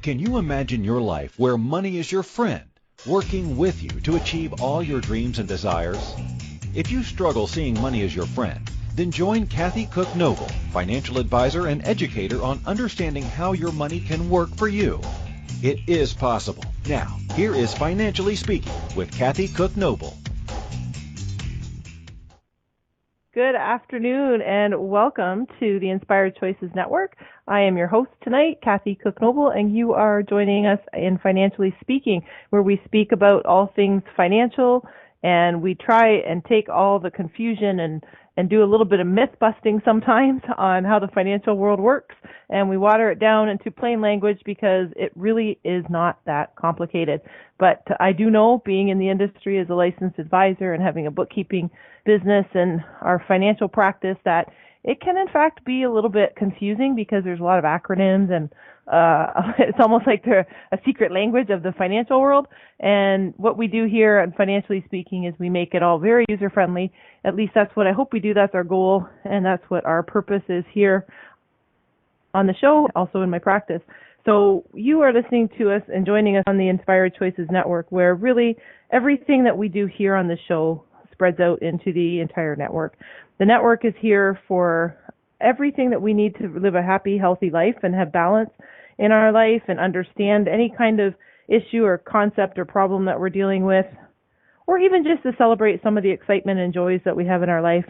Can you imagine your life where money is your friend, working with you to achieve all your dreams and desires? If you struggle seeing money as your friend, then join Kathy Cook Noble, financial advisor and educator on understanding how your money can work for you. It is possible. Now, here is Financially Speaking with Kathy Cook Noble. Good afternoon and welcome to the Inspired Choices Network. I am your host tonight, Kathy Cook Noble, and you are joining us in Financially Speaking, where we speak about all things financial, and we try and take all the confusion and do a little bit of myth busting sometimes on how the financial world works, and we water it down into plain language because it really is not that complicated. But I do know, being in the industry as a licensed advisor and having a bookkeeping business and our financial practice, that it can in fact be a little bit confusing because there's a lot of acronyms and it's almost like they're a secret language of the financial world. And what we do here on Financially Speaking is we make it all very user-friendly. At least that's what I hope we do. That's our goal, and that's what our purpose is here on the show, also in my practice. So you are listening to us and joining us on the Inspired Choices Network, where really everything that we do here on the show spreads out into the entire network. The network is here for everything that we need to live a happy, healthy life and have balance in our life and understand any kind of issue or concept or problem that we're dealing with, or even just to celebrate some of the excitement and joys that we have in our life.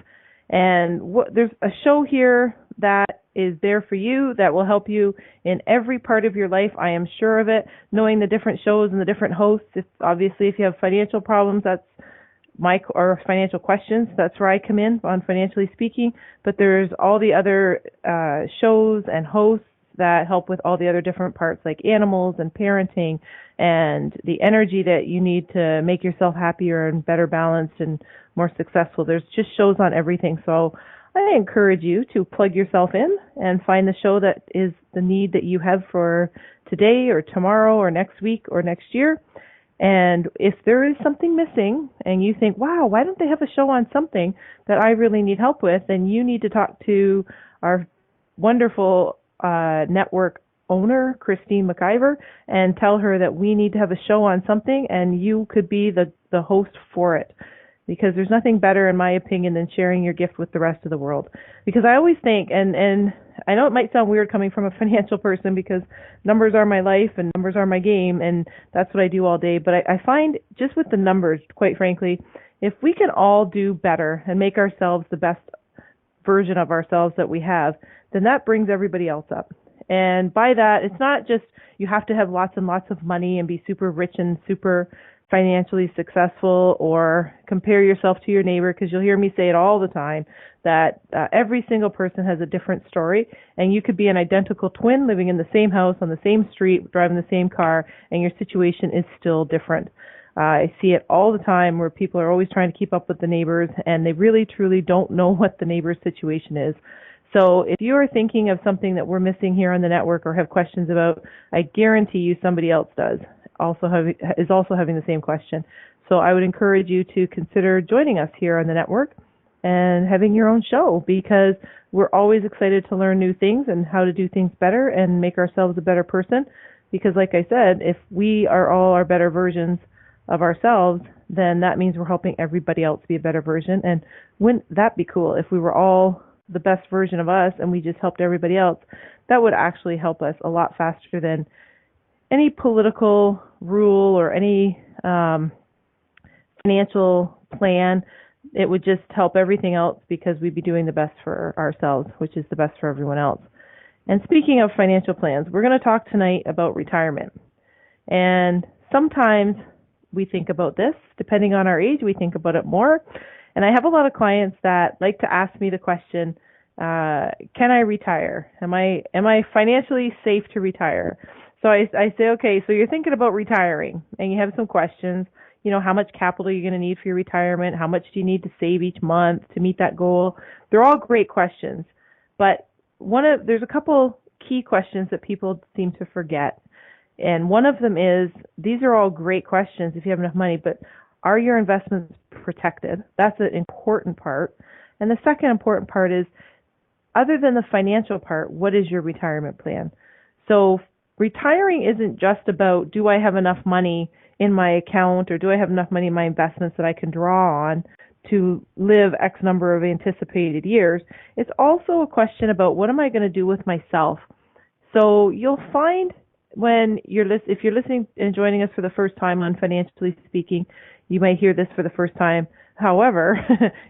And there's a show here that is there for you that will help you in every part of your life. I am sure of it, knowing the different shows and the different hosts. If you have financial problems, that's or financial questions, that's where I come in on Financially Speaking. But there's all the other shows and hosts that help with all the other different parts, like animals and parenting and the energy that you need to make yourself happier and better balanced and more successful. There's just shows on everything. So I encourage you to plug yourself in and find the show that is the need that you have for today or tomorrow or next week or next year. And if there is something missing and you think, wow, why don't they have a show on something that I really need help with, then you need to talk to our wonderful network owner, Christine McIver, and tell her that we need to have a show on something and you could be the host for it. Because there's nothing better, in my opinion, than sharing your gift with the rest of the world. Because I always think, and I know it might sound weird coming from a financial person because numbers are my life and numbers are my game, and that's what I do all day. But I find just with the numbers, quite frankly, if we can all do better and make ourselves the best version of ourselves that we have, then that brings everybody else up. And by that, it's not just you have to have lots and lots of money and be super rich and super financially successful or compare yourself to your neighbor, because you'll hear me say it all the time that every single person has a different story, and you could be an identical twin living in the same house on the same street driving the same car, and your situation is still different. I see it all the time where people are always trying to keep up with the neighbors, and they really truly don't know what the neighbor's situation is. So if you are thinking of something that we're missing here on the network or have questions about, I guarantee you somebody else is also having the same question. So I would encourage you to consider joining us here on the network and having your own show, because we're always excited to learn new things and how to do things better and make ourselves a better person. Because like I said, if we are all our better versions of ourselves, then that means we're helping everybody else be a better version. And wouldn't that be cool if we were all the best version of us and we just helped everybody else? That would actually help us a lot faster than any political rule or any financial plan. It would just help everything else because we'd be doing the best for ourselves, which is the best for everyone else. And speaking of financial plans, we're going to talk tonight about retirement. And sometimes we think about this, depending on our age, we think about it more. And I have a lot of clients that like to ask me the question, can I retire? Am I financially safe to retire? So I say, okay, so you're thinking about retiring and you have some questions. You know, how much capital are you going to need for your retirement? How much do you need to save each month to meet that goal? They're all great questions. But there's a couple key questions that people seem to forget. And one of them is, these are all great questions if you have enough money, but are your investments protected? That's an important part. And the second important part is, other than the financial part, what is your retirement plan? So retiring isn't just about, do I have enough money in my account or do I have enough money in my investments that I can draw on to live X number of anticipated years. It's also a question about, what am I going to do with myself? So you'll find if you're listening and joining us for the first time on Financially Speaking, you might hear this for the first time. However,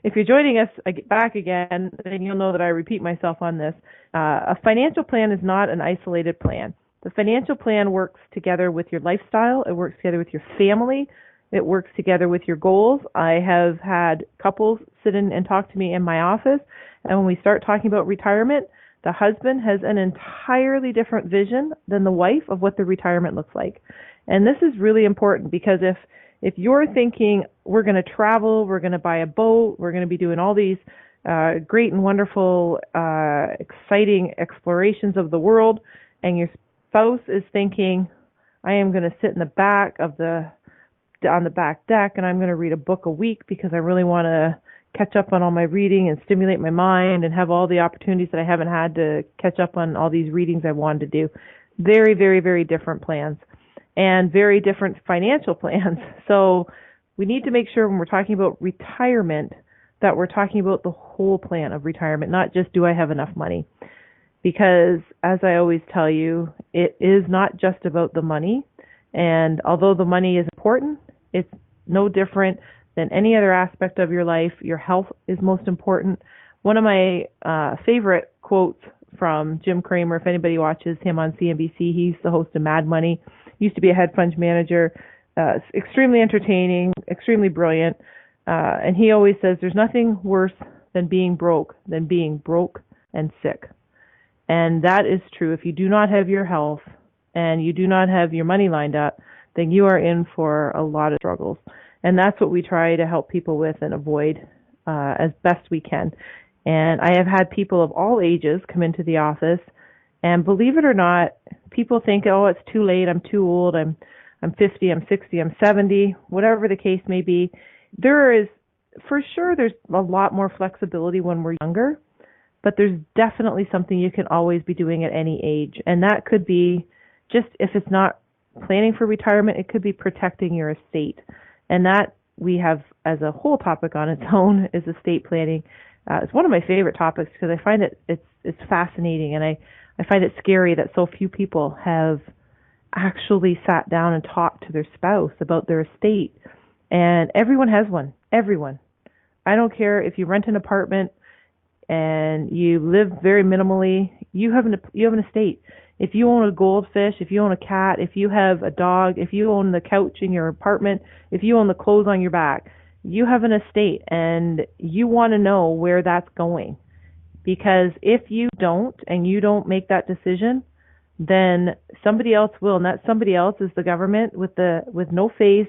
if you're joining us back again, then you'll know that I repeat myself on this. A financial plan is not an isolated plan. The financial plan works together with your lifestyle. It works together with your family. It works together with your goals. I have had couples sit in and talk to me in my office, and when we start talking about retirement, the husband has an entirely different vision than the wife of what the retirement looks like. And this is really important, because if you're thinking, we're going to travel, we're going to buy a boat, we're going to be doing all these great and wonderful, exciting explorations of the world, and your spouse is thinking, I am going to sit in the back on the back deck and I'm going to read a book a week because I really want to catch up on all my reading and stimulate my mind and have all the opportunities that I haven't had to catch up on all these readings I wanted to do. Very, very, very different plans and very different financial plans. So we need to make sure when we're talking about retirement that we're talking about the whole plan of retirement, not just, do I have enough money? Because as I always tell you, it is not just about the money. And although the money is important, it's no different than any other aspect of your life. Your health is most important. One of my favorite quotes from Jim Cramer, if anybody watches him on CNBC, he's the host of Mad Money, used to be a hedge fund manager, extremely entertaining, extremely brilliant. And he always says there's nothing worse than being broke and sick. And that is true. If you do not have your health and you do not have your money lined up, then you are in for a lot of struggles. And that's what we try to help people with and avoid as best we can. And I have had people of all ages come into the office, and believe it or not, people think, oh, it's too late, I'm too old, I'm 50, I'm 60, I'm 70, whatever the case may be. There's a lot more flexibility when we're younger, but there's definitely something you can always be doing at any age. And that could be just, if it's not planning for retirement, it could be protecting your estate. And that we have as a whole topic on its own is estate planning. It's one of my favorite topics because I find it's fascinating, and I find it scary that so few people have actually sat down and talked to their spouse about their estate. And everyone has one. Everyone. I don't care if you rent an apartment and you live very minimally, you have an estate. If you own a goldfish, if you own a cat, if you have a dog, if you own the couch in your apartment, if you own the clothes on your back, you have an estate, and you want to know where that's going. Because if you don't, and you don't make that decision, then somebody else will, and that somebody else is the government with no face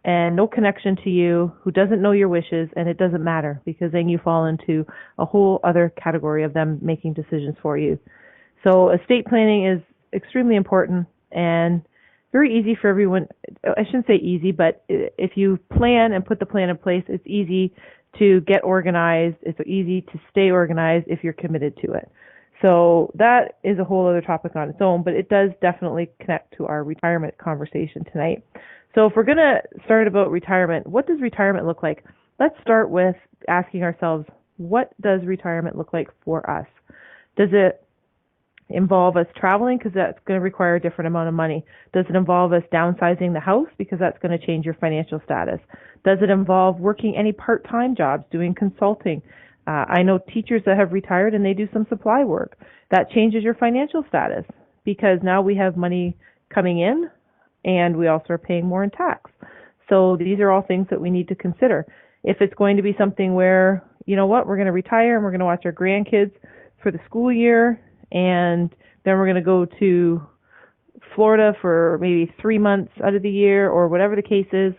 and no connection to you, who doesn't know your wishes, and it doesn't matter, because then you fall into a whole other category of them making decisions for you. So estate planning is extremely important and very easy for everyone. I shouldn't say easy, but if you plan and put the plan in place, it's easy to get organized. It's easy to stay organized if you're committed to it. So that is a whole other topic on its own, but it does definitely connect to our retirement conversation tonight. So if we're going to start about retirement, what does retirement look like? Let's start with asking ourselves, what does retirement look like for us? Does it involve us traveling, because that's going to require a different amount of money? Does it involve us downsizing the house, because that's going to change your financial status? Does it involve working any part-time jobs, doing consulting? I know teachers that have retired and they do some supply work. That changes your financial status, because now we have money coming in and we also are paying more in tax. So these are all things that we need to consider. If it's going to be something where, you know what, we're going to retire and we're going to watch our grandkids for the school year, and then we're going to go to Florida for maybe 3 months out of the year, or whatever the case is.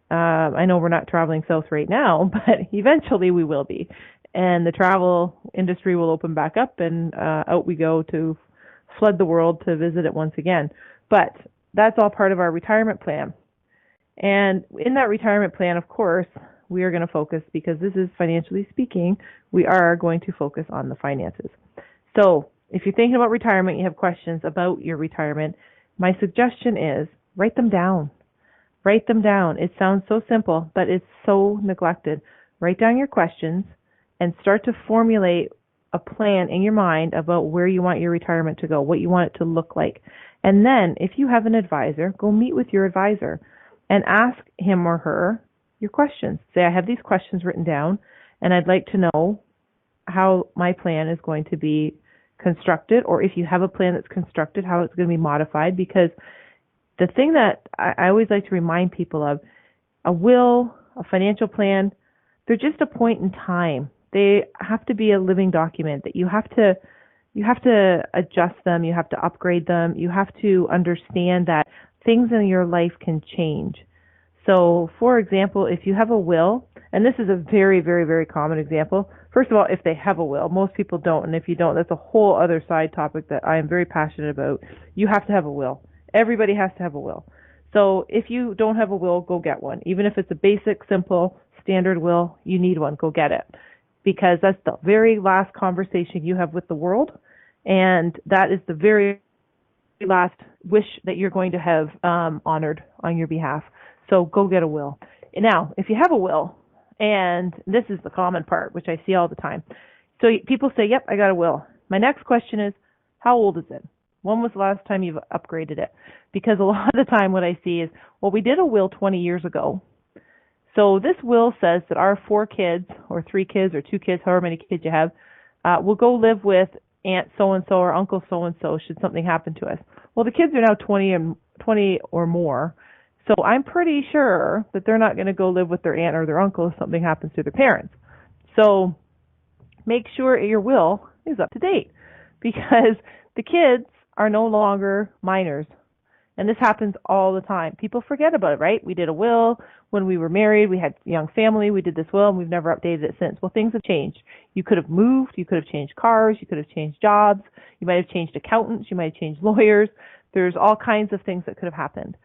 I know we're not traveling south right now, but eventually we will be. And the travel industry will open back up, and out we go to flood the world to visit it once again. But that's all part of our retirement plan. And in that retirement plan, of course, we are going to focus, because this is Financially Speaking, we are going to focus on the finances. So if you're thinking about retirement, you have questions about your retirement, my suggestion is write them down. Write them down. It sounds so simple, but it's so neglected. Write down your questions and start to formulate a plan in your mind about where you want your retirement to go, what you want it to look like. And then if you have an advisor, go meet with your advisor and ask him or her your questions. Say, I have these questions written down and I'd like to know how my plan is going to be constructed, or if you have a plan that's constructed, how it's going to be modified. Because the thing that I always like to remind people of, a will, a financial plan, they're just a point in time. They have to be a living document that you have to adjust them, you have to upgrade them, you have to understand that things in your life can change. So, for example, if you have a will, and this is a very, very, very common example. First of all, if they have a will, most people don't, and if you don't, that's a whole other side topic that I am very passionate about. You have to have a will. Everybody has to have a will. So if you don't have a will, go get one. Even if it's a basic, simple, standard will, you need one. Go get it. Because that's the very last conversation you have with the world, and that is the very last wish that you're going to have honored on your behalf. So go get a will. Now, if you have a will, and this is the common part, which I see all the time. So people say, yep, I got a will. My next question is, how old is it? When was the last time you've upgraded it? Because a lot of the time what I see is, well, we did a will 20 years ago. So this will says that our 4 kids or 3 kids or 2 kids, however many kids you have, will go live with Aunt so-and-so or Uncle so-and-so should something happen to us. Well, the kids are now 20 or more. So I'm pretty sure that they're not going to go live with their aunt or their uncle if something happens to their parents. So make sure your will is up to date, because the kids are no longer minors. And this happens all the time. People forget about it, right? We did a will when we were married. We had a young family. We did this will, and we've never updated it since. Well, things have changed. You could have moved. You could have changed cars. You could have changed jobs. You might have changed accountants. You might have changed lawyers. There's all kinds of things that could have happened.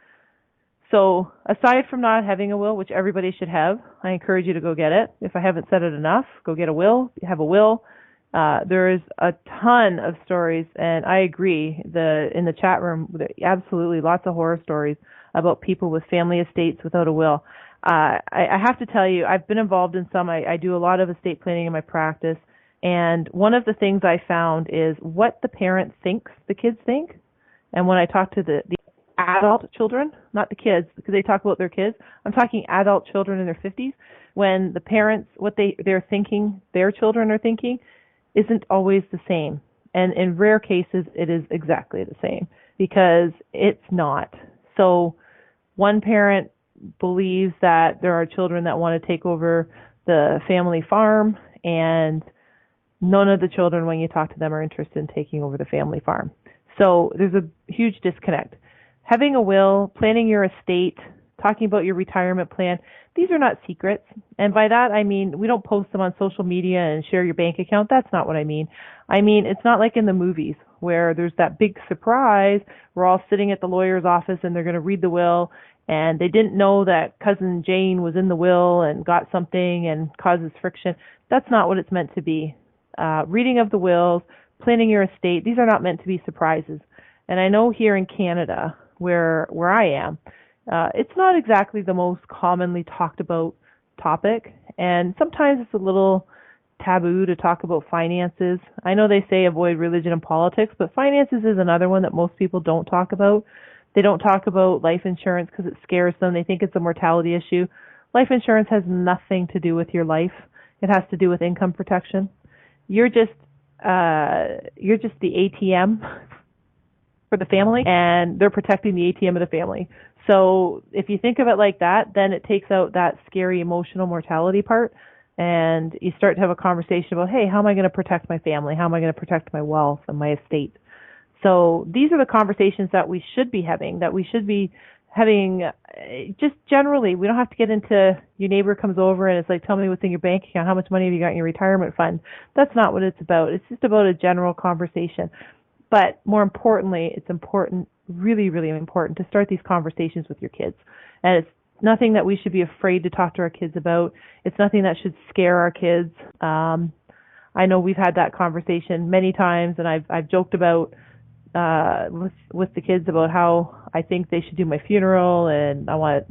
So aside from not having a will, which everybody should have, I encourage you to go get it. If I haven't said it enough, go get a will. Have a will. There is a ton of stories, and I agree. In the chat room, absolutely lots of horror stories about people with family estates without a will. I have to tell you, I've been involved in some. I do a lot of estate planning in my practice, and one of the things I found is what the parent thinks the kids think. And when I talk to the adult children, not the kids, because they talk about their kids, I'm talking adult children in their 50s, when the parents, what they're thinking their children are thinking, isn't always the same. And in rare cases, it is exactly the same, because it's not. So one parent believes that there are children that want to take over the family farm, and none of the children, when you talk to them, are interested in taking over the family farm. So there's a huge disconnect. Having a will, planning your estate, talking about your retirement plan, these are not secrets. And by that, I mean, we don't post them on social media and share your bank account. That's not what I mean. I mean, it's not like in the movies where there's that big surprise. We're all sitting at the lawyer's office and they're going to read the will, and they didn't know that cousin Jane was in the will and got something and causes friction. That's not what it's meant to be. Reading of the wills, planning your estate, these are not meant to be surprises. And I know here in Canada, where I am, it's not exactly the most commonly talked about topic, and sometimes it's a little taboo to talk about finances. I know they say avoid religion and politics, but finances is another one that most people don't talk about. They don't talk about life insurance because it scares them. They think it's a mortality issue. Life insurance has nothing to do with your life. It has to do with income protection. You're just the ATM for the family, and they're protecting the ATM of the family. So if you think of it like that, then it takes out that scary emotional mortality part, and you start to have a conversation about, hey, how am I going to protect my family? How am I going to protect my wealth and my estate? So these are the conversations that we should be having, just generally. We don't have to get into your neighbor comes over and it's like, tell me what's in your bank account, how much money have you got in your retirement fund? That's not what it's about. It's just about a general conversation. But more importantly, it's important, really, really important, to start these conversations with your kids. And it's nothing that we should be afraid to talk to our kids about. It's nothing that should scare our kids. I know we've had that conversation many times, and I've joked about with the kids about how I think they should do my funeral, and I want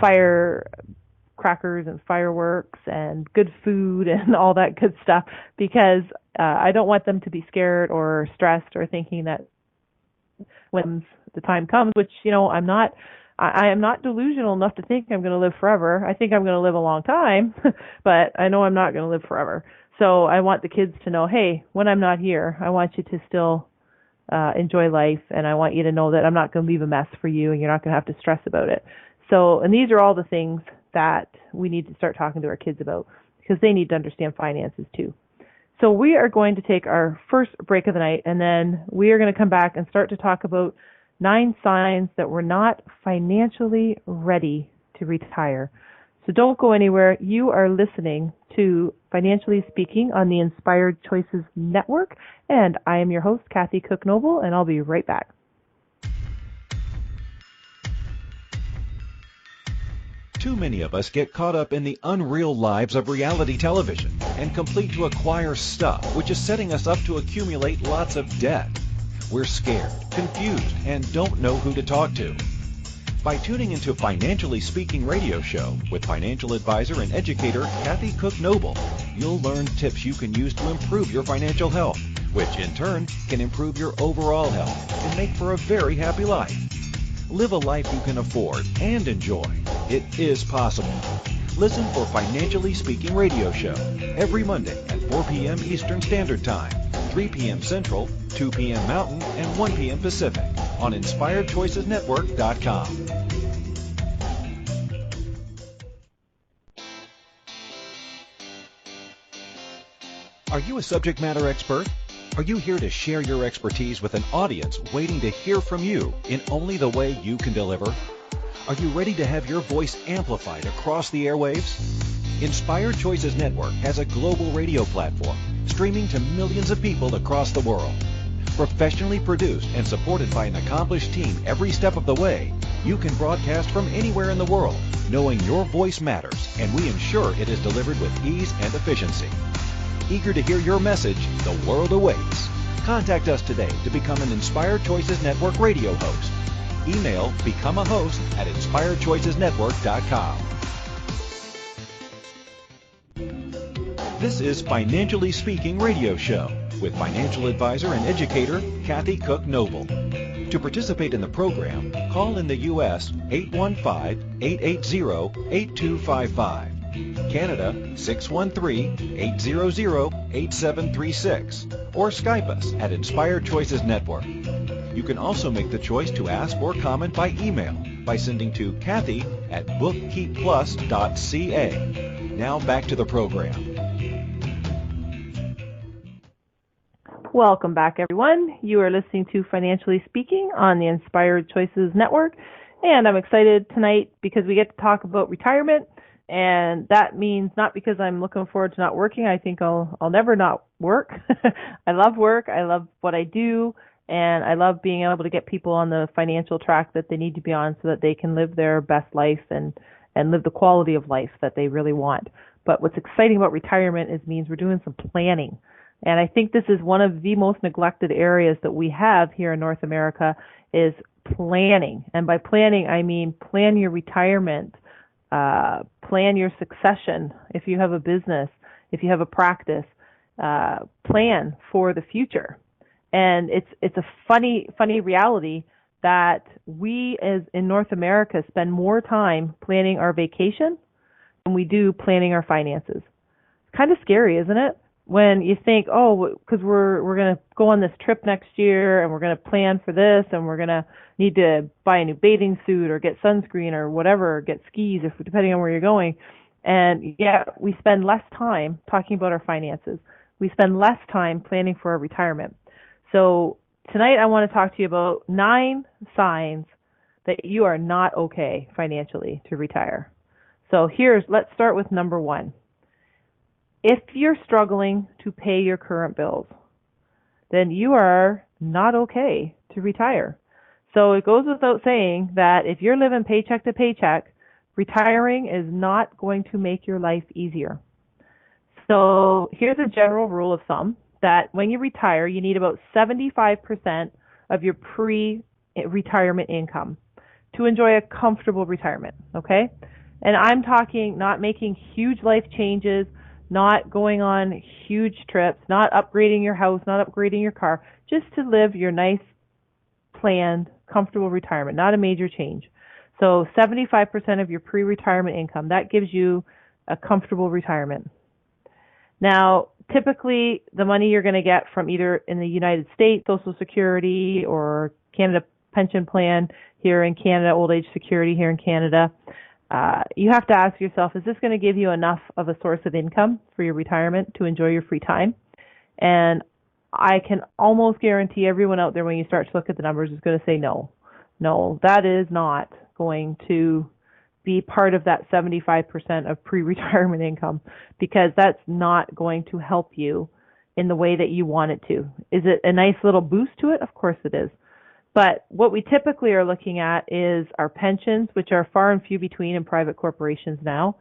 firecrackers and fireworks and good food and all that good stuff, because I don't want them to be scared or stressed or thinking that when the time comes, which, I'm not, I am not delusional enough to think I'm going to live forever. I think I'm going to live a long time, but I know I'm not going to live forever. So I want the kids to know, hey, when I'm not here, I want you to still enjoy life, and I want you to know that I'm not going to leave a mess for you, and you're not going to have to stress about it. So, and these are all the things that we need to start talking to our kids about, because they need to understand finances too. So we are going to take our first break of the night, and then we are going to come back and start to talk about 9 signs that we're not financially ready to retire. So don't go anywhere. You are listening to Financially Speaking on the Inspired Choices Network, and I am your host, Kathy Cook Noble, and I'll be right back. Too many of us get caught up in the unreal lives of reality television and complete to acquire stuff, which is setting us up to accumulate lots of debt. We're scared, confused, and don't know who to talk to. By tuning into Financially Speaking radio show with financial advisor and educator Kathy Cook Noble, you'll learn tips you can use to improve your financial health, which in turn can improve your overall health and make for a very happy life. Live a life you can afford and enjoy. It is possible. Listen for Financially Speaking radio show every Monday at 4 p.m. Eastern Standard Time, 3 p.m. Central, 2 p.m. Mountain, and 1 p.m. Pacific on InspiredChoicesNetwork.com. Are you a subject matter expert? Are you here to share your expertise with an audience waiting to hear from you in only the way you can deliver? Are you ready to have your voice amplified across the airwaves? Inspired Choices Network has a global radio platform streaming to millions of people across the world. Professionally produced and supported by an accomplished team every step of the way, you can broadcast from anywhere in the world, knowing your voice matters, and we ensure it is delivered with ease and efficiency. Eager to hear your message, the world awaits. Contact us today to become an Inspired Choices Network radio host. Email becomeahost@inspiredchoicesnetwork.com. This is Financially Speaking radio show with financial advisor and educator Kathy Cook Noble. To participate in the program, call in the U.S. 815-880-8255. Canada 613-800-8736, or Skype us at Inspired Choices Network. You can also make the choice to ask or comment by email by sending to Kathy@bookkeepplus.ca. Now back to the program. Welcome back, everyone. You are listening to Financially Speaking on the Inspired Choices Network, and I'm excited tonight because we get to talk about retirement. And that means not because I'm looking forward to not working. I think I'll never not work. I love work. I love what I do. And I love being able to get people on the financial track that they need to be on so that they can live their best life and live the quality of life that they really want. But what's exciting about retirement means we're doing some planning. And I think this is one of the most neglected areas that we have here in North America is planning. And by planning, I mean plan your retirement. Plan your succession. If you have a business, if you have a practice, plan for the future. And it's a funny reality that we as in North America spend more time planning our vacation than we do planning our finances. It's kind of scary, isn't it? When you think, oh, because we're going to go on this trip next year and we're going to plan for this and we're going to need to buy a new bathing suit or get sunscreen or whatever, get skis, depending on where you're going. And yet we spend less time talking about our finances. We spend less time planning for our retirement. So tonight I want to talk to you about 9 signs that you are not okay financially to retire. So let's start with number 1. If you're struggling to pay your current bills, then you are not okay to retire. So it goes without saying that if you're living paycheck to paycheck, retiring is not going to make your life easier. So here's a general rule of thumb that when you retire, you need about 75% of your pre-retirement income to enjoy a comfortable retirement, okay? And I'm talking not making huge life changes, not going on huge trips, not upgrading your house, not upgrading your car, just to live your nice, planned, comfortable retirement, not a major change. So 75% of your pre-retirement income, that gives you a comfortable retirement. Now, typically, the money you're going to get from either in the United States, Social Security, or Canada Pension Plan here in Canada, Old Age Security here in Canada, you have to ask yourself, is this going to give you enough of a source of income for your retirement to enjoy your free time? And I can almost guarantee everyone out there, when you start to look at the numbers, is going to say no. No, that is not going to be part of that 75% of pre-retirement income, because that's not going to help you in the way that you want it to. Is it a nice little boost to it? Of course it is. But what we typically are looking at is our pensions, which are far and few between in private corporations now.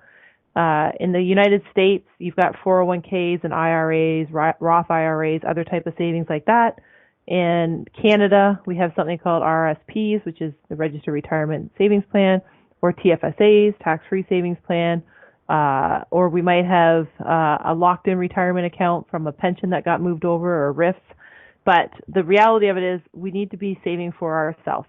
In the United States, you've got 401ks and IRAs, Roth IRAs, other type of savings like that. In Canada, we have something called RRSPs, which is the Registered Retirement Savings Plan, or TFSAs, tax-free savings plan, or we might have a locked-in retirement account from a pension that got moved over, or RIFs. But the reality of it is we need to be saving for ourselves.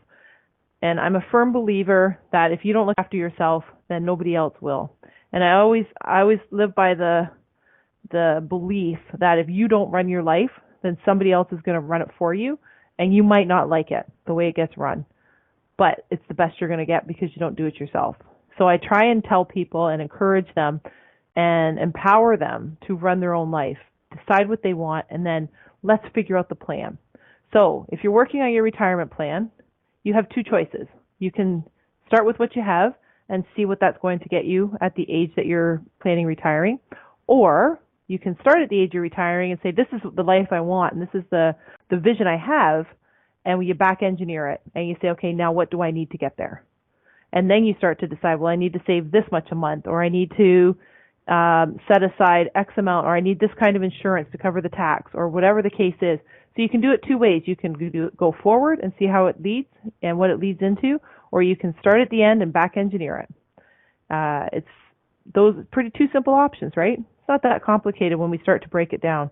And I'm a firm believer that if you don't look after yourself, then nobody else will. And I always live by the belief that if you don't run your life, then somebody else is going to run it for you, and you might not like it, the way it gets run. But it's the best you're going to get because you don't do it yourself. So I try and tell people and encourage them and empower them to run their own life, decide what they want, and then let's figure out the plan. So if you're working on your retirement plan, you have two choices. You can start with what you have and see what that's going to get you at the age that you're planning retiring. Or you can start at the age you're retiring and say, this is the life I want, and this is the vision I have, and you back engineer it. And you say, okay, now what do I need to get there? And then you start to decide, well, I need to save this much a month, or I need to set aside X amount, or I need this kind of insurance to cover the tax, or whatever the case is. So you can do it two ways. You can go forward and see how it leads and what it leads into, or you can start at the end and back engineer it. It's those pretty two simple options, right? It's not that complicated when we start to break it down.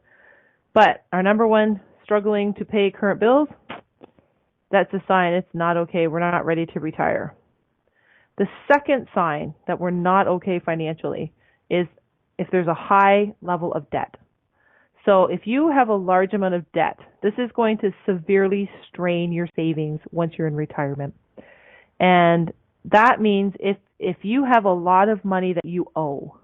But our number one, struggling to pay current bills, that's a sign it's not okay. We're not ready to retire. The second sign that we're not okay financially is if there's a high level of debt. So if you have a large amount of debt, this is going to severely strain your savings once you're in retirement. And that means if you have a lot of money that you owe,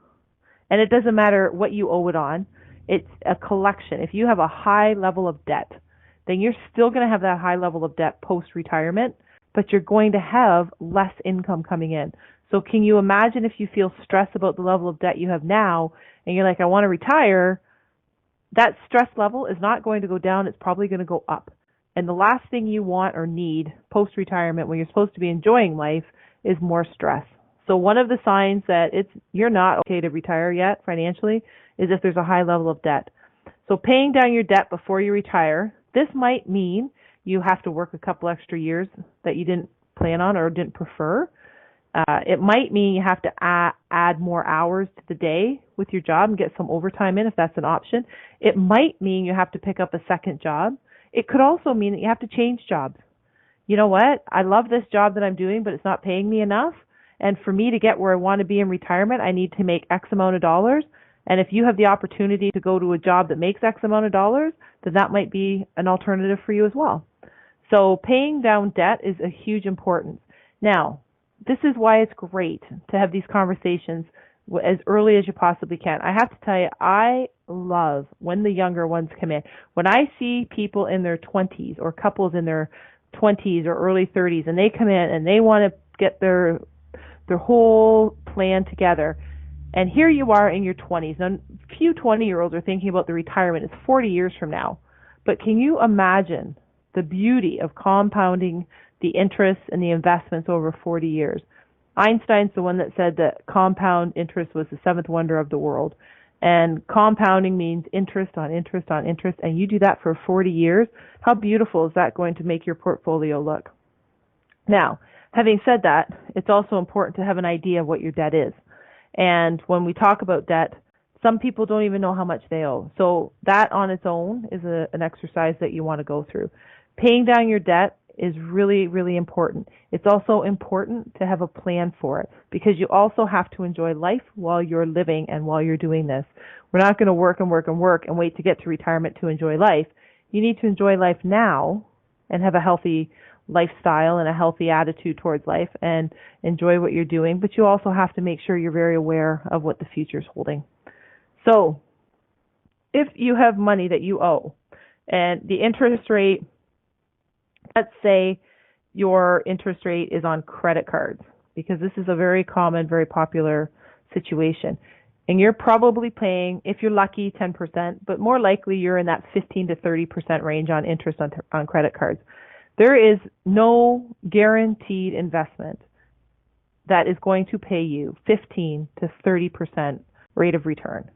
and it doesn't matter what you owe it on, it's a collection. If you have a high level of debt, then you're still going to have that high level of debt post-retirement, but you're going to have less income coming in. So can you imagine if you feel stress about the level of debt you have now, and you're like, I want to retire, that stress level is not going to go down, it's probably going to go up. And the last thing you want or need post-retirement, when you're supposed to be enjoying life, is more stress. So one of the signs that you're not okay to retire yet financially is if there's a high level of debt. So paying down your debt before you retire, this might mean you have to work a couple extra years that you didn't plan on or didn't prefer. It might mean you have to add more hours to the day with your job and get some overtime in if that's an option. It might mean you have to pick up a second job. It could also mean that you have to change jobs. You know what? I love this job that I'm doing, but it's not paying me enough. And for me to get where I want to be in retirement, I need to make X amount of dollars. And if you have the opportunity to go to a job that makes X amount of dollars, then that might be an alternative for you as well. So paying down debt is a huge importance. Now, this is why it's great to have these conversations as early as you possibly can. I have to tell you, I love when the younger ones come in. When I see people in their 20s or couples in their 20s or early 30s, and they come in and they want to get their whole plan together, and here you are in your 20s. Now, few 20-year-olds are thinking about the retirement. It's 40 years from now. But can you imagine the beauty of compounding the interest and the investments over 40 years? Einstein's the one that said that compound interest was the seventh wonder of the world. And compounding means interest on interest on interest, and you do that for 40 years. How beautiful is that going to make your portfolio look? Now, having said that, it's also important to have an idea of what your debt is. And when we talk about debt, some people don't even know how much they owe. So that on its own is an exercise that you want to go through. Paying down your debt is really, really important. It's also important to have a plan for it, because you also have to enjoy life while you're living and while you're doing this. We're not going to work and work and work and wait to get to retirement to enjoy life. You need to enjoy life now and have a healthy lifestyle and a healthy attitude towards life and enjoy what you're doing, but you also have to make sure you're very aware of what the future's holding. So if you have money that you owe and the interest rate, let's say your interest rate is on credit cards, because this is a very common, very popular situation. And you're probably paying, if you're lucky, 10%, but more likely you're in that 15 to 30% range on interest on credit cards. There is no guaranteed investment that is going to pay you 15 to 30% rate of return.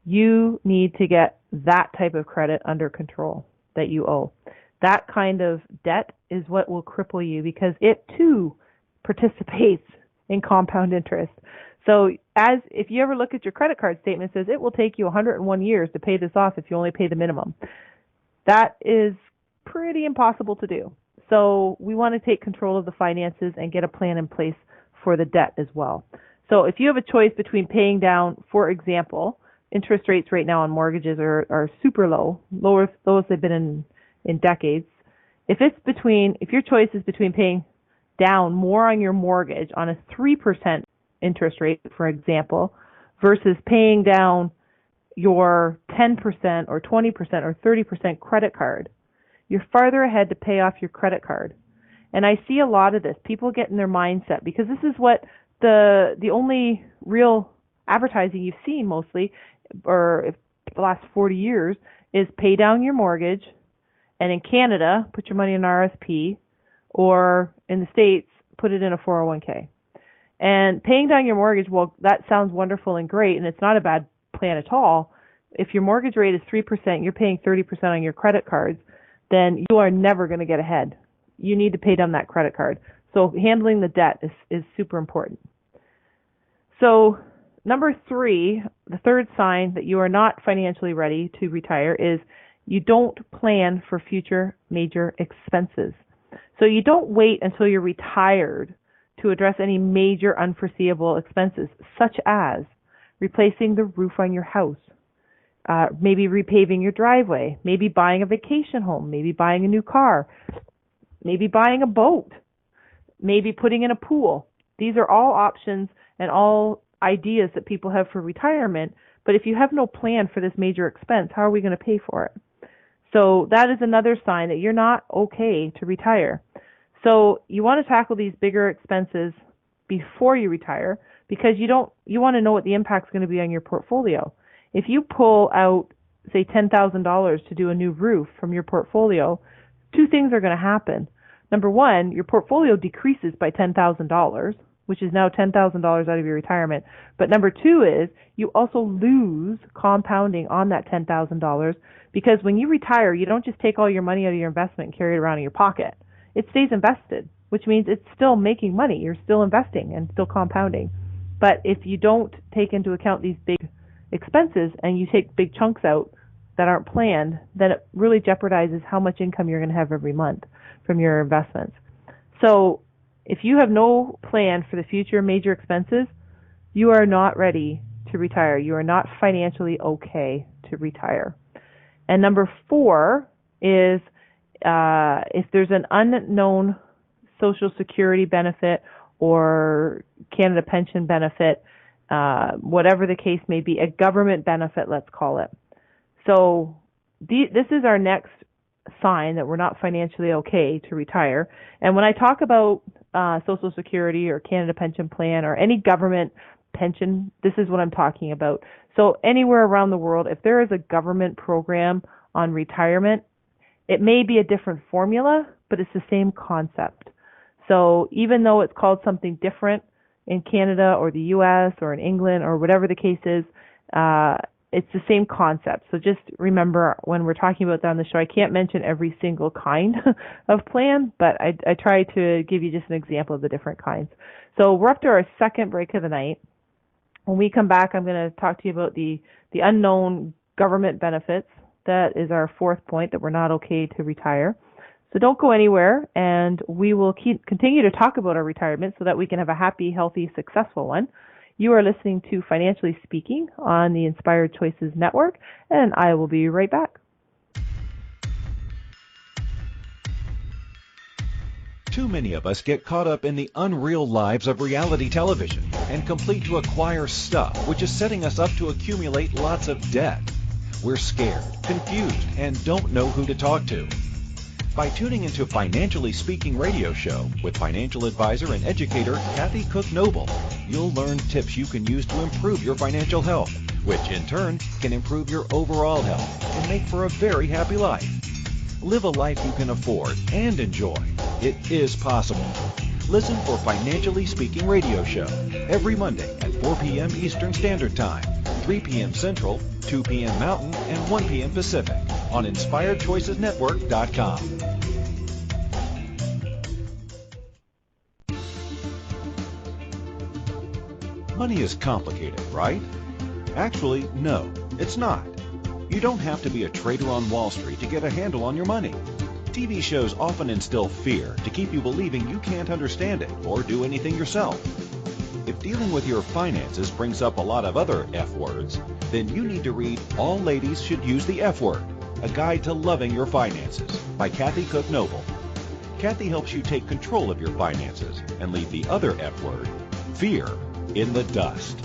You need to get that type of credit under control that you owe. That kind of debt is what will cripple you, because it too participates in compound interest. So if you ever look at your credit card statement, it says it will take you 101 years to pay this off if you only pay the minimum. That is pretty impossible to do. So we want to take control of the finances and get a plan in place for the debt as well. So if you have a choice between paying down, for example, interest rates right now on mortgages are super low, lowest they've been in decades. If your choice is between paying down more on your mortgage on a 3% interest rate, for example, versus paying down your 10% or 20% or 30% credit card, you're farther ahead to pay off your credit card. And I see a lot of this. People get in their mindset, because this is what the only real advertising you've seen mostly, or the last 40 years, is pay down your mortgage, and in Canada, put your money in an RSP, or in the States, put it in a 401k. And paying down your mortgage, well, that sounds wonderful and great, and it's not a bad plan at all. If your mortgage rate is 3%, you're paying 30% on your credit cards, then you are never going to get ahead. You need to pay down that credit card. So handling the debt is super important. So number 3, the third sign that you are not financially ready to retire is you don't plan for future major expenses. So you don't wait until you're retired to address any major unforeseeable expenses, such as replacing the roof on your house, maybe repaving your driveway, maybe buying a vacation home, maybe buying a new car, maybe buying a boat, maybe putting in a pool. These are all options and all ideas that people have for retirement. But if you have no plan for this major expense, how are we going to pay for it? So that is another sign that you're not okay to retire. So you want to tackle these bigger expenses before you retire, because you want to know what the impact is going to be on your portfolio. If you pull out, say, $10,000 to do a new roof from your portfolio, two things are going to happen. Number one, your portfolio decreases by $10,000, which is now $10,000 out of your retirement. But number two is you also lose compounding on that $10,000, because when you retire, you don't just take all your money out of your investment and carry it around in your pocket. It stays invested, which means it's still making money. You're still investing and still compounding. But if you don't take into account these big expenses and you take big chunks out that aren't planned, then it really jeopardizes how much income you're going to have every month from your investments. So if you have no plan for the future major expenses, you are not ready to retire. You are not financially okay to retire. And number 4 is if there's an unknown Social Security benefit or Canada pension benefit, whatever the case may be, a government benefit, let's call it. So this is our next sign that we're not financially okay to retire. And when I talk about Social Security or Canada Pension Plan or any government pension, this is what I'm talking about. So anywhere around the world, if there is a government program on retirement, it may be a different formula, but it's the same concept. So even though it's called something different in Canada or the US or in England or whatever the case is, It's the same concept. So just remember when we're talking about that on the show, I can't mention every single kind of plan, but I try to give you just an example of the different kinds. So we're up to our second break of the night. When we come back, I'm going to talk to you about the unknown government benefits. That is our fourth point, that we're not okay to retire. So don't go anywhere, and we will continue to talk about our retirement so that we can have a happy, healthy, successful one. You are listening to Financially Speaking on the Inspired Choices Network, and I will be right back. Too many of us get caught up in the unreal lives of reality television and complete to acquire stuff, which is setting us up to accumulate lots of debt. We're scared, confused, and don't know who to talk to. By tuning into Financially Speaking radio show with financial advisor and educator Kathy Cook Noble, you'll learn tips you can use to improve your financial health, which in turn can improve your overall health and make for a very happy life. Live a life you can afford and enjoy. It is possible. Listen for Financially Speaking radio show every Monday at 4 p.m. Eastern Standard Time, 3 p.m. Central, 2 p.m. Mountain, and 1 p.m. Pacific on InspiredChoicesNetwork.com. Money is complicated, right? Actually, no, it's not. You don't have to be a trader on Wall Street to get a handle on your money. TV shows often instill fear to keep you believing you can't understand it or do anything yourself. If dealing with your finances brings up a lot of other F words, then you need to read All Ladies Should Use the F Word, A Guide to Loving Your Finances by Kathy Cook Noble. Kathy helps you take control of your finances and leave the other F word, fear, in the dust.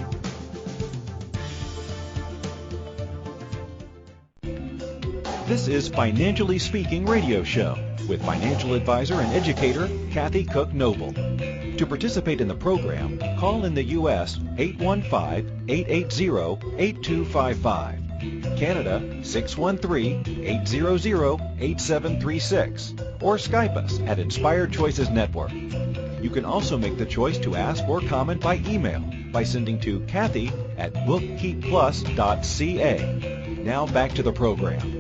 This is Financially Speaking radio show with financial advisor and educator Kathy Cook Noble. To participate in the program, call in the U.S. 815-880-8255, Canada 613-800-8736, or Skype us at Inspired Choices Network. You can also make the choice to ask or comment by email by sending to Kathy at bookkeepplus.ca. Now back to the program.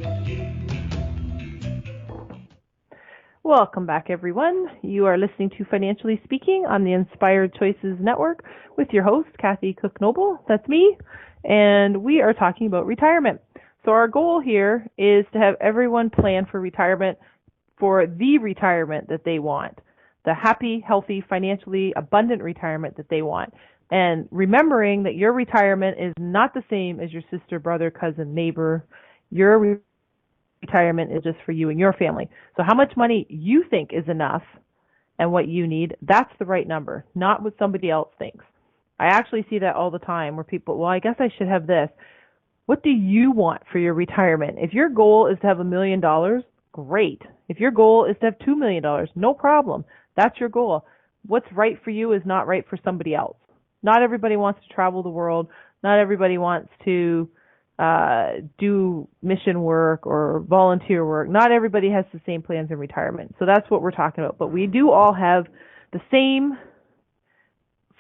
Welcome back, everyone. You are listening to Financially Speaking on the Inspired Choices Network with your host, Kathy Cook Noble. That's me. And we are talking about retirement. So our goal here is to have everyone plan for retirement, for the retirement that they want, the happy, healthy, financially abundant retirement that they want. And remembering that your retirement is not the same as your sister, brother, cousin, neighbor. Your retirement is just for you and your family. So how much money you think is enough and what you need, that's the right number, not what somebody else thinks. I actually see that all the time where people, well, I guess I should have this. What do you want for your retirement? If your goal is to have $1 million, great. If your goal is to have $2 million, no problem. That's your goal. What's right for you is not right for somebody else. Not everybody wants to travel the world. Not everybody wants to do mission work or volunteer work. Not everybody has the same plans in retirement. So that's what we're talking about. But we do all have the same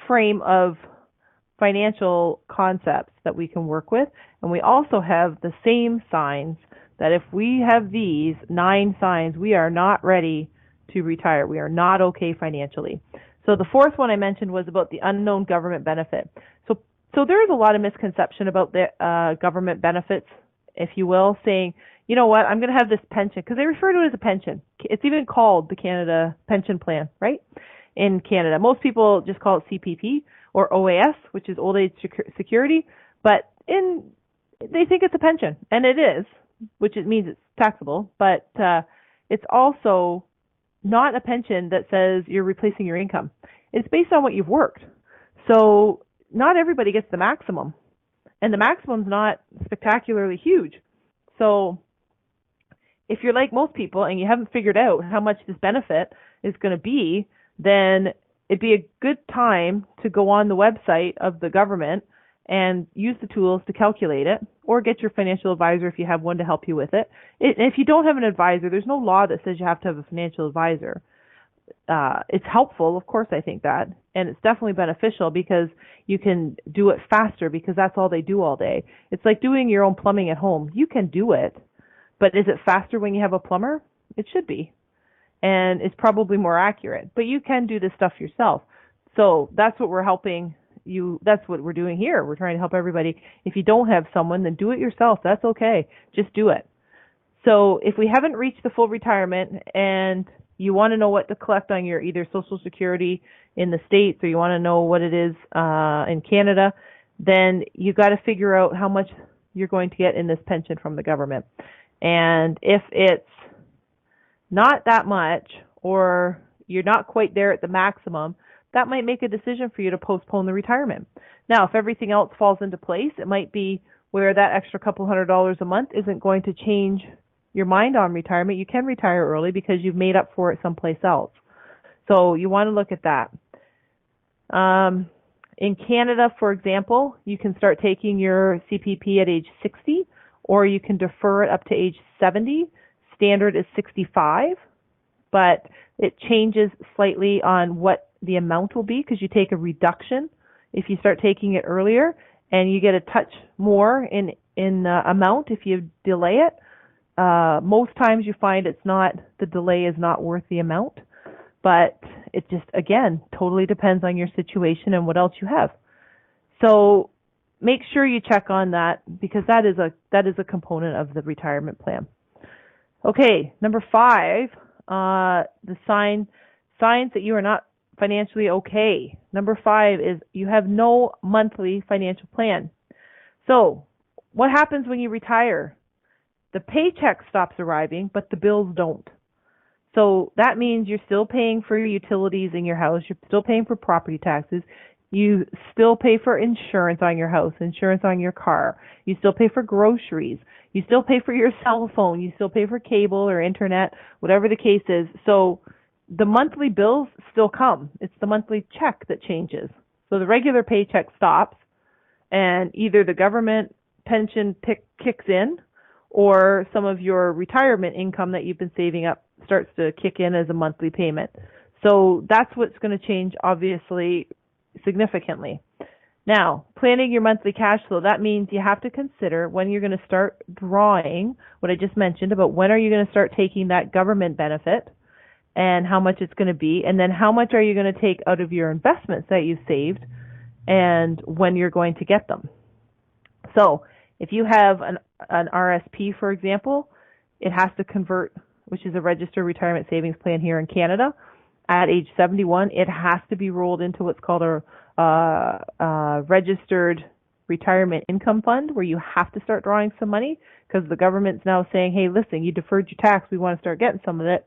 frame of financial concepts that we can work with. And we also have the same signs that if we have these 9 signs, we are not ready to retire. We are not okay financially. So the fourth one I mentioned was about the unknown government benefit. So there is a lot of misconception about the government benefits, if you will, saying, you know what, I'm going to have this pension, because they refer to it as a pension. It's even called the Canada Pension Plan, right, in Canada. Most people just call it CPP or OAS, which is Old Age Security, but they think it's a pension, and it is, which it means it's taxable, but it's also not a pension that says you're replacing your income. It's based on what you've worked. So not everybody gets the maximum, and the maximum's not spectacularly huge. So if you're like most people and you haven't figured out how much this benefit is going to be, then it'd be a good time to go on the website of the government and use the tools to calculate it, or get your financial advisor if you have one to help you with it. If you don't have an advisor, there's no law that says you have to have a financial advisor. it's helpful, of course I think that, and it's definitely beneficial because you can do it faster because that's all they do all day. It's like doing your own plumbing at home. You can do it, but is it faster when you have a plumber? It should be. And it's probably more accurate, but you can do this stuff yourself. So that's what we're helping you. That's what we're doing here. We're trying to help everybody. If you don't have someone, then do it yourself. That's okay. Just do it. So if we haven't reached the full retirement and you want to know what to collect on your either Social Security in the States or you want to know what it is in Canada, then you got to figure out how much you're going to get in this pension from the government. And if it's not that much or you're not quite there at the maximum, that might make a decision for you to postpone the retirement. Now, if everything else falls into place, it might be where that extra couple $100 a month isn't going to change your mind on retirement. You can retire early because you've made up for it someplace else. So you want to look at that. In Canada, for example, you can start taking your CPP at age 60, or you can defer it up to age 70. Standard is 65, but it changes slightly on what the amount will be because you take a reduction if you start taking it earlier, and you get a touch more in amount if you delay it. Most times you find the delay is not worth the amount, but it just, again, totally depends on your situation and what else you have. So make sure you check on that because that is a component of the retirement plan. Okay, number 5, the signs that you are not financially okay. Number 5 is you have no monthly financial plan. So what happens when you retire? The paycheck stops arriving, but the bills don't. So that means you're still paying for your utilities in your house. You're still paying for property taxes. You still pay for insurance on your house, insurance on your car. You still pay for groceries. You still pay for your cell phone. You still pay for cable or internet, whatever the case is. So the monthly bills still come. It's the monthly check that changes. So the regular paycheck stops, and either the government pension kicks in, or some of your retirement income that you've been saving up starts to kick in as a monthly payment. So that's what's going to change, obviously, significantly. Now, planning your monthly cash flow, that means you have to consider when you're going to start drawing, what I just mentioned about when are you going to start taking that government benefit and how much it's going to be, and then how much are you going to take out of your investments that you've saved and when you're going to get them. So if you have an RSP, for example, it has to convert, which is a registered retirement savings plan here in Canada. At age 71, it has to be rolled into what's called a registered retirement income fund, where you have to start drawing some money because the government's now saying, hey, listen, you deferred your tax. We want to start getting some of it.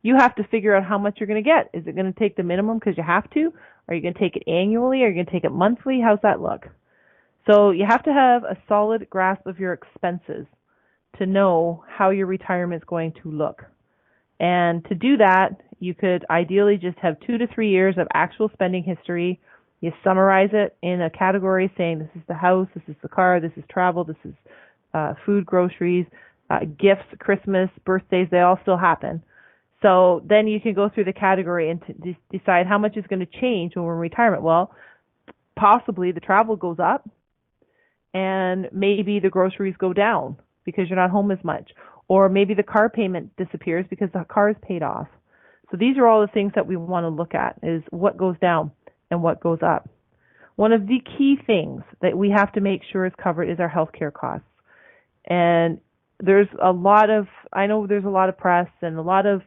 You have to figure out how much you're going to get. Is it going to take the minimum because you have to? Are you going to take it annually? Are you going to take it monthly? How's that look? So you have to have a solid grasp of your expenses to know how your retirement is going to look. And to do that, you could ideally just have 2 to 3 years of actual spending history. You summarize it in a category saying this is the house, this is the car, this is travel, this is food, groceries, gifts, Christmas, birthdays, they all still happen. So then you can go through the category and decide how much is going to change when we're in retirement. Well, possibly the travel goes up and maybe the groceries go down because you're not home as much. Or maybe the car payment disappears because the car is paid off. So these are all the things that we want to look at, is what goes down and what goes up. One of the key things that we have to make sure is covered is our healthcare costs. And I know there's a lot of press and a lot of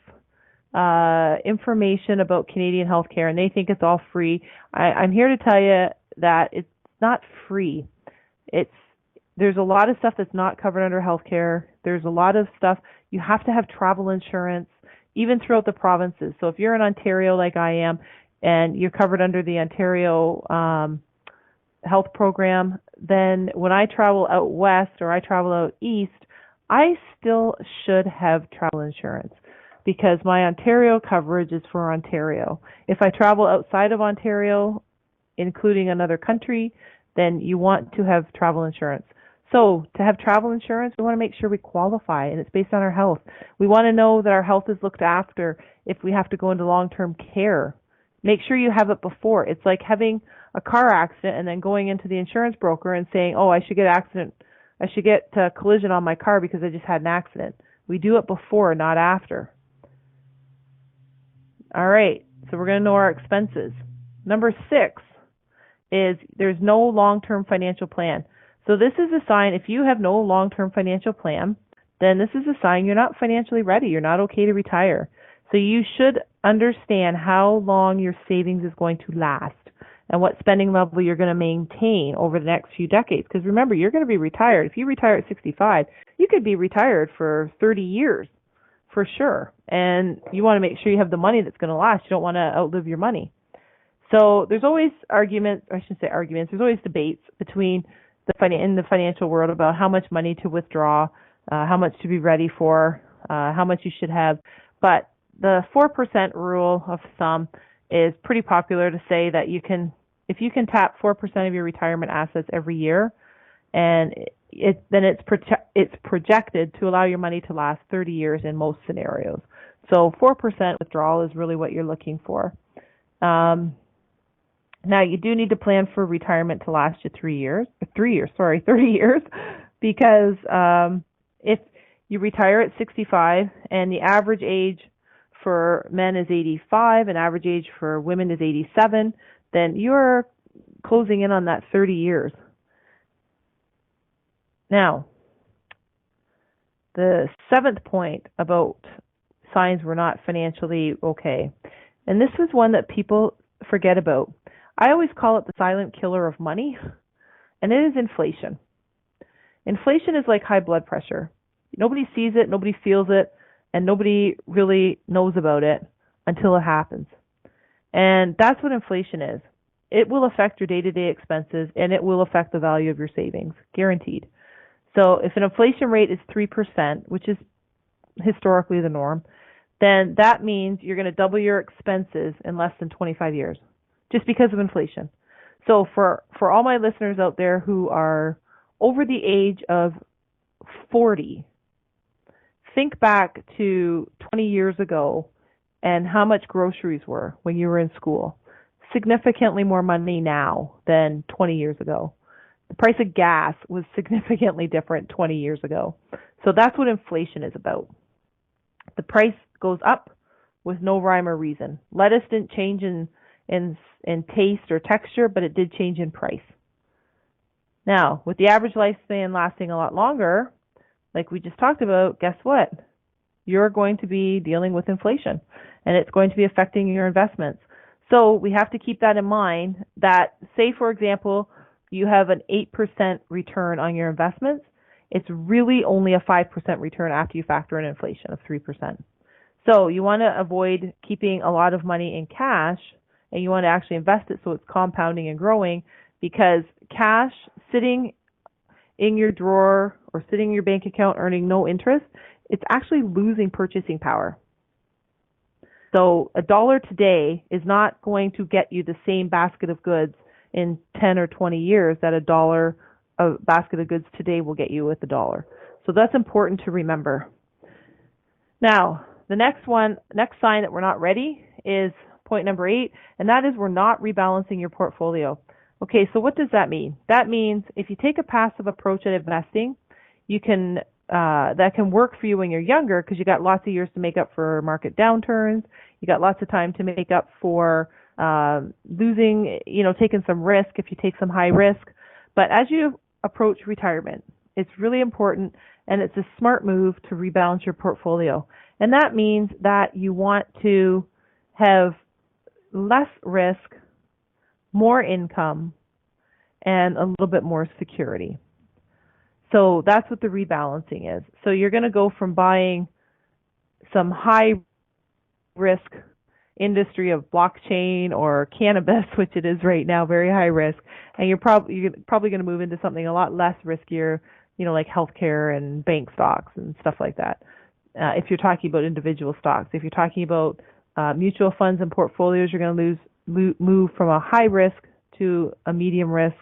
information about Canadian healthcare, and they think it's all free. I'm here to tell you that it's not free. There's a lot of stuff that's not covered under healthcare. There's a lot of stuff. You have to have travel insurance, even throughout the provinces. So if you're in Ontario like I am, and you're covered under the Ontario health program, then when I travel out west or I travel out east, I still should have travel insurance because my Ontario coverage is for Ontario. If I travel outside of Ontario, including another country, then you want to have travel insurance. So to have travel insurance, we want to make sure we qualify, and it's based on our health. We want to know that our health is looked after if we have to go into long-term care. Make sure you have it before. It's like having a car accident and then going into the insurance broker and saying, "Oh, I should get a collision on my car because I just had an accident." We do it before, not after. All right, so we're going to know our expenses. Number 6 is there's no long-term financial plan. So this is a sign, if you have no long-term financial plan, then this is a sign you're not financially ready. You're not okay to retire. So you should understand how long your savings is going to last and what spending level you're going to maintain over the next few decades. Because remember, you're going to be retired. If you retire at 65, you could be retired for 30 years for sure. And you want to make sure you have the money that's going to last. You don't want to outlive your money. So there's always arguments, or I shouldn't say arguments, there's always debates between in the financial world about how much money to withdraw, how much to be ready for, how much you should have. But the 4% rule of thumb is pretty popular to say that if you can tap 4% of your retirement assets every year, and then it's projected to allow your money to last 30 years in most scenarios. So 4% withdrawal is really what you're looking for. Now, you do need to plan for retirement to last you 30 years, because if you retire at 65 and the average age for men is 85 and average age for women is 87, then you're closing in on that 30 years. Now, the 7th point about signs we're not financially okay, and this is one that people forget about. I always call it the silent killer of money, and it is inflation. Inflation is like high blood pressure. Nobody sees it, nobody feels it, and nobody really knows about it until it happens. And that's what inflation is. It will affect your day-to-day expenses, and it will affect the value of your savings, guaranteed. So if an inflation rate is 3%, which is historically the norm, then that means you're going to double your expenses in less than 25 years. Just because of inflation. So for all my listeners out there who are over the age of 40, think back to 20 years ago and how much groceries were when you were in school. Significantly more money now than 20 years ago. The price of gas was significantly different 20 years ago. So that's what inflation is about. The price goes up with no rhyme or reason. Lettuce didn't change in taste or texture, but it did change in price. Now, with the average lifespan lasting a lot longer, like we just talked about, guess what? You're going to be dealing with inflation, and it's going to be affecting your investments. So we have to keep that in mind that, say, for example, you have an 8% return on your investments. It's really only a 5% return after you factor in inflation of 3%. So you want to avoid keeping a lot of money in cash, and you want to actually invest it so it's compounding and growing, because cash sitting in your drawer or sitting in your bank account earning no interest, it's actually losing purchasing power. So $1 today is not going to get you the same basket of goods in 10 or 20 years that a basket of goods today will get you with $1. So that's important to remember. Now, the next sign that we're not ready is point number 8, and that is we're not rebalancing your portfolio. Okay, so what does that mean? That means if you take a passive approach at investing, you can that can work for you when you're younger because you got lots of years to make up for market downturns. You got lots of time to make up for taking some risk if you take some high risk. But as you approach retirement, it's really important, and it's a smart move to rebalance your portfolio. And that means that you want to have less risk, more income, and a little bit more security. So that's what the rebalancing is. So you're going to go from buying some high risk industry of blockchain or cannabis, which it is right now, very high risk, and you're probably going to move into something a lot less riskier, like healthcare and bank stocks and stuff like that. If you're talking about individual stocks, if you're talking about mutual funds and portfolios, you're going to move from a high risk to a medium risk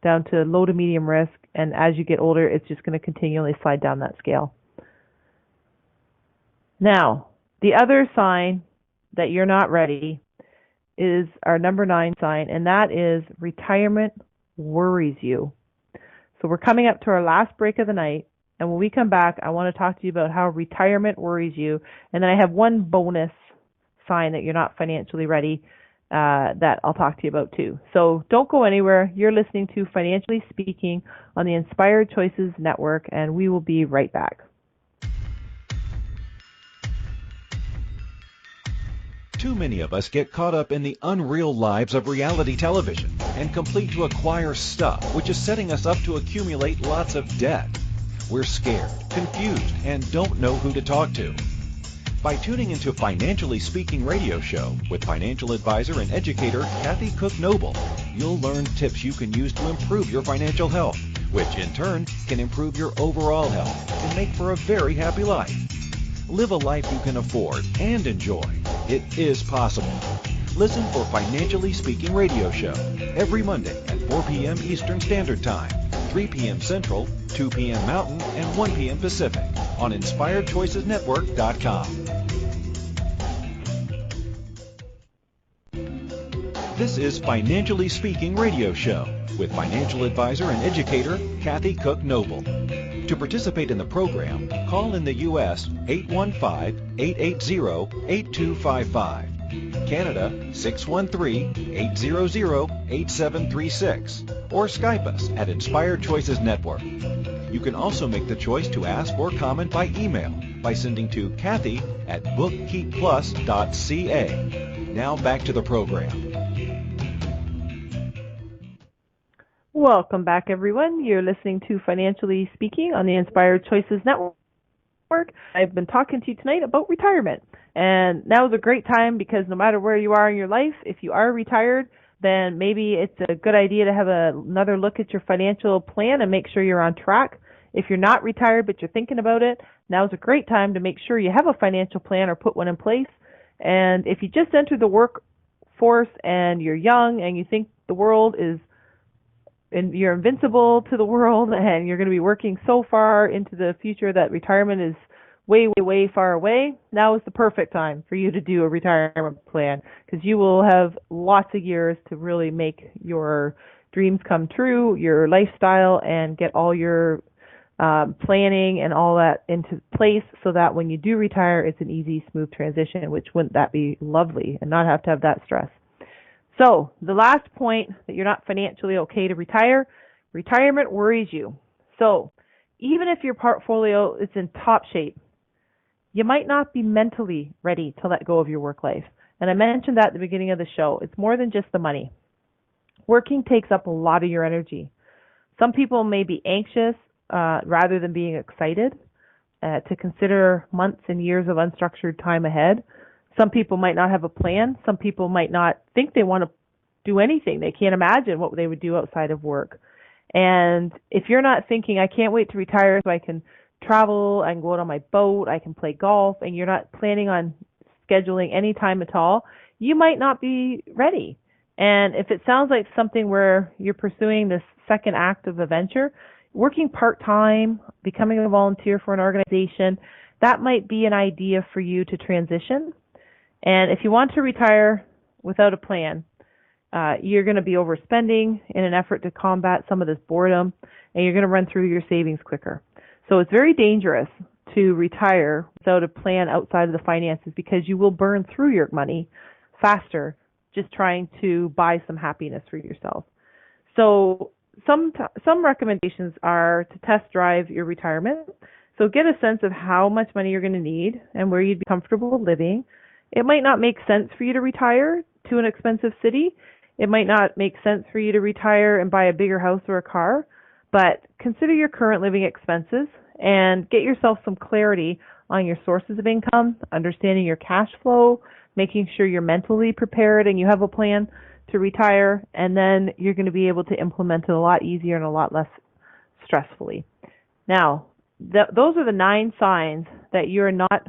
down to low to medium risk And as you get older, it's just going to continually slide down that scale. Now, the other sign that you're not ready is our number 9 sign, and that is retirement worries you. So we're coming up to our last break of the night, and when we come back, I want to talk to you about how retirement worries you, and then I have one bonus sign that you're not financially ready that I'll talk to you about too. So don't go anywhere. You're listening to Financially Speaking on the Inspired Choices Network, and we will be right back. Too many of us get caught up in the unreal lives of reality television and complete to acquire stuff, which is setting us up to accumulate lots of debt. We're scared, confused, and don't know who to talk to. By tuning into Financially Speaking radio show with financial advisor and educator Kathy Cook Noble, you'll learn tips you can use to improve your financial health, which in turn can improve your overall health and make for a very happy life. Live a life you can afford and enjoy. It is possible. Listen for Financially Speaking radio show every Monday at 4 p.m. Eastern Standard Time, 3 p.m. Central, 2 p.m. Mountain, and 1 p.m. Pacific on InspiredChoicesNetwork.com. This is Financially Speaking radio show with financial advisor and educator Kathy Cook Noble. To participate in the program, call in the U.S. 815-880-8255, Canada 613-800-8736, or Skype us at Inspired Choices Network. You can also make the choice to ask or comment by email by sending to Kathy at bookkeepplus.ca. Now back to the program. Welcome back, everyone. You're listening to Financially Speaking on the Inspired Choices Network. I've been talking to you tonight about retirement. And now is a great time because no matter where you are in your life, if you are retired, then maybe it's a good idea to have another look at your financial plan and make sure you're on track. If you're not retired but you're thinking about it, now is a great time to make sure you have a financial plan or put one in place. And if you just entered the workforce and you're young and you think the world is and you're invincible to the world and you're going to be working so far into the future that retirement is way, way, way far away, now is the perfect time for you to do a retirement plan because you will have lots of years to really make your dreams come true, your lifestyle, and get all your planning and all that into place so that when you do retire, it's an easy, smooth transition, which wouldn't that be lovely and not have to have that stress. So the last point that you're not financially okay to retire, retirement worries you. So even if your portfolio is in top shape, you might not be mentally ready to let go of your work life. And I mentioned that at the beginning of the show. It's more than just the money. Working takes up a lot of your energy. Some people may be anxious rather than being excited to consider months and years of unstructured time ahead. Some people might not have a plan. Some people might not think they want to do anything. They can't imagine what they would do outside of work. And if you're not thinking, I can't wait to retire so I can travel, I can go out on my boat, I can play golf, and you're not planning on scheduling any time at all, you might not be ready. And if it sounds like something where you're pursuing this second act of a venture, working part-time, becoming a volunteer for an organization, that might be an idea for you to transition. And if you want to retire without a plan, you're going to be overspending in an effort to combat some of this boredom, and you're going to run through your savings quicker. So it's very dangerous to retire without a plan outside of the finances because you will burn through your money faster just trying to buy some happiness for yourself. So some recommendations are to test drive your retirement. So get a sense of how much money you're going to need and where you'd be comfortable living. It might not make sense for you to retire to an expensive city. It might not make sense for you to retire and buy a bigger house or a car, but consider your current living expenses and get yourself some clarity on your sources of income, understanding your cash flow, making sure you're mentally prepared and you have a plan to retire, and then you're going to be able to implement it a lot easier and a lot less stressfully. Now, those are the 9 signs that you're not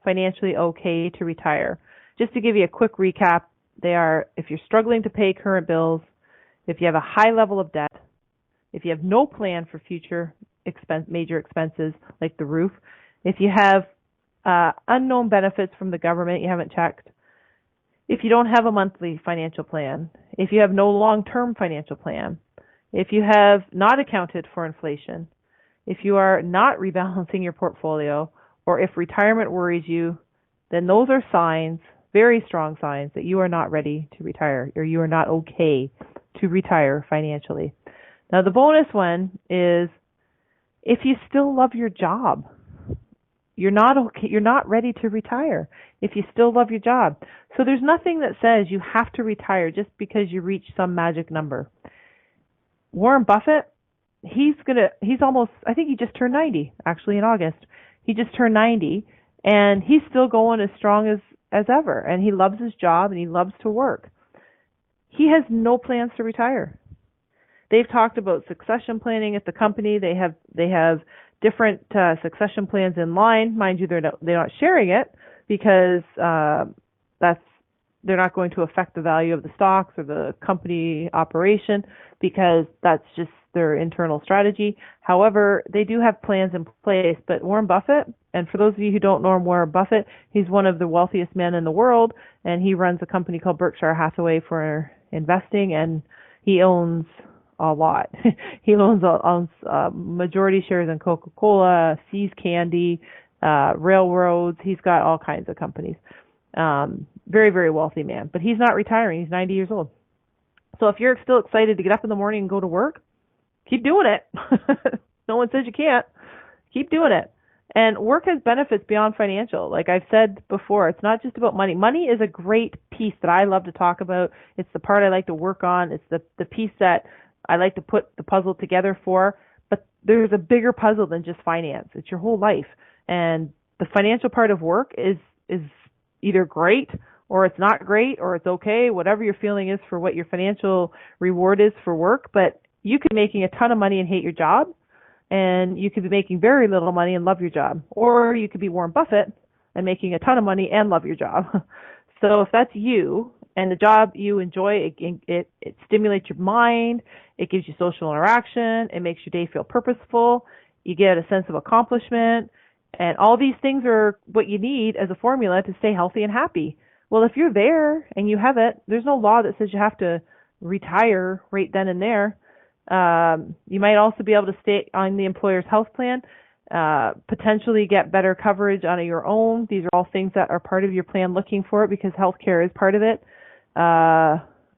financially okay to retire. Just to give you a quick recap, they are if you're struggling to pay current bills, if you have a high level of debt, if you have no plan for future major expenses like the roof, if you have unknown benefits from the government you haven't checked, if you don't have a monthly financial plan, if you have no long-term financial plan, if you have not accounted for inflation, if you are not rebalancing your portfolio, or if retirement worries you, then those are signs, very strong signs, that you are not ready to retire, or you are not okay to retire financially. Now, the bonus one is if you still love your job. You're not okay. You're not ready to retire if you still love your job. So there's nothing that says you have to retire just because you reach some magic number. Warren Buffett, I think he just turned 90, actually, in August. He just turned 90, and he's still going as strong as ever, and he loves his job, and he loves to work. He has no plans to retire. They've talked about succession planning at the company. They have different succession plans in line. Mind you, they're not sharing it because they're not going to affect the value of the stocks or the company operation, because that's just their internal strategy. However, they do have plans in place. But Warren Buffett, and for those of you who don't know Warren Buffett, he's one of the wealthiest men in the world, and he runs a company called Berkshire Hathaway for investing, and he owns a lot. He owns majority shares in Coca-Cola, See's Candy, railroads. He's got all kinds of companies. Very, very wealthy man. But he's not retiring. He's 90 years old. So if you're still excited to get up in the morning and go to work, keep doing it. No one says you can't. Keep doing it. And work has benefits beyond financial. Like I've said before, it's not just about money. Money is a great piece that I love to talk about. It's the part I like to work on. It's the piece that I like to put the puzzle together for. But there's a bigger puzzle than just finance. It's your whole life. And the financial part of work is either great or it's not great or it's okay, whatever your feeling is for what your financial reward is for work. But you could be making a ton of money and hate your job, and you could be making very little money and love your job. Or you could be Warren Buffett and making a ton of money and love your job. So if that's you and the job you enjoy, it stimulates your mind, it gives you social interaction, it makes your day feel purposeful, you get a sense of accomplishment, and all these things are what you need as a formula to stay healthy and happy. Well, if you're there and you have it, there's no law that says you have to retire right then and there. You might also be able to stay on the employer's health plan, potentially get better coverage on your own. These are all things that are part of your plan looking for it, because healthcare is part of it.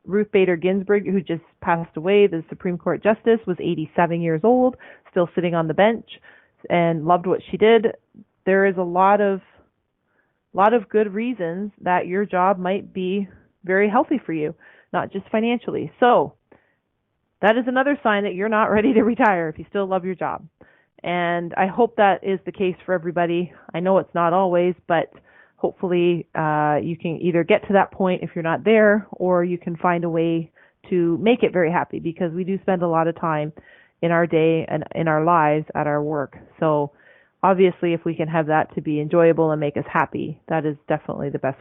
Ruth Bader Ginsburg, who just passed away, the Supreme Court Justice, was 87 years old, still sitting on the bench, and loved what she did. There is a lot of good reasons that your job might be very healthy for you, not just financially. So that is another sign that you're not ready to retire if you still love your job. And I hope that is the case for everybody. I know it's not always, but hopefully you can either get to that point if you're not there, or you can find a way to make it very happy, because we do spend a lot of time in our day and in our lives at our work. So obviously, if we can have that to be enjoyable and make us happy, that is definitely the best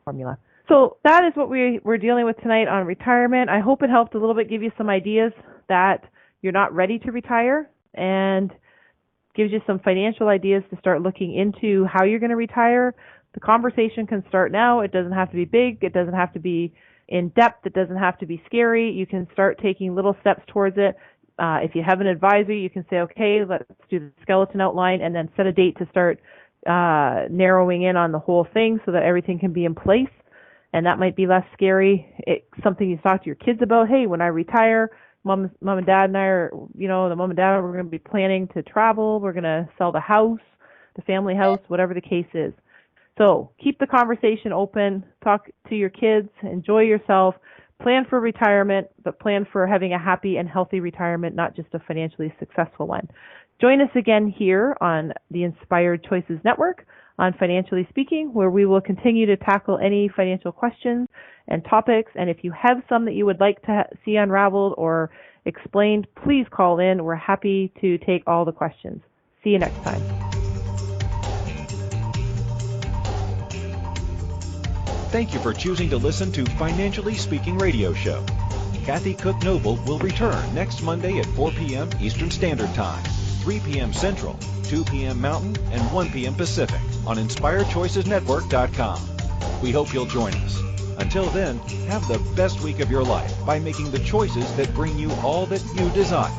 formula. So that is what we're dealing with tonight on retirement. I hope it helped a little bit, give you some ideas that you're not ready to retire, and gives you some financial ideas to start looking into how you're going to retire. The conversation can start now. It doesn't have to be big. It doesn't have to be in depth. It doesn't have to be scary. You can start taking little steps towards it. If you have an advisor, you can say, okay, let's do the skeleton outline, and then set a date to start narrowing in on the whole thing so that everything can be in place. And that might be less scary. It's something you talk to your kids about. Hey, when I retire, mom and dad and I are, the mom and dad, we're going to be planning to travel. We're going to sell the house, the family house, whatever the case is. So keep the conversation open. Talk to your kids. Enjoy yourself. Plan for retirement, but plan for having a happy and healthy retirement, not just a financially successful one. Join us again here on the Inspired Choices Network on Financially Speaking, where we will continue to tackle any financial questions and topics. And if you have some that you would like to see unraveled or explained, please call in. We're happy to take all the questions. See you next time. Thank you for choosing to listen to Financially Speaking Radio Show. Kathy Cook Noble will return next Monday at 4 p.m. Eastern Standard Time, 3 p.m. Central, 2 p.m. Mountain, and 1 p.m. Pacific on InspiredChoicesNetwork.com. We hope you'll join us. Until then, have the best week of your life by making the choices that bring you all that you desire.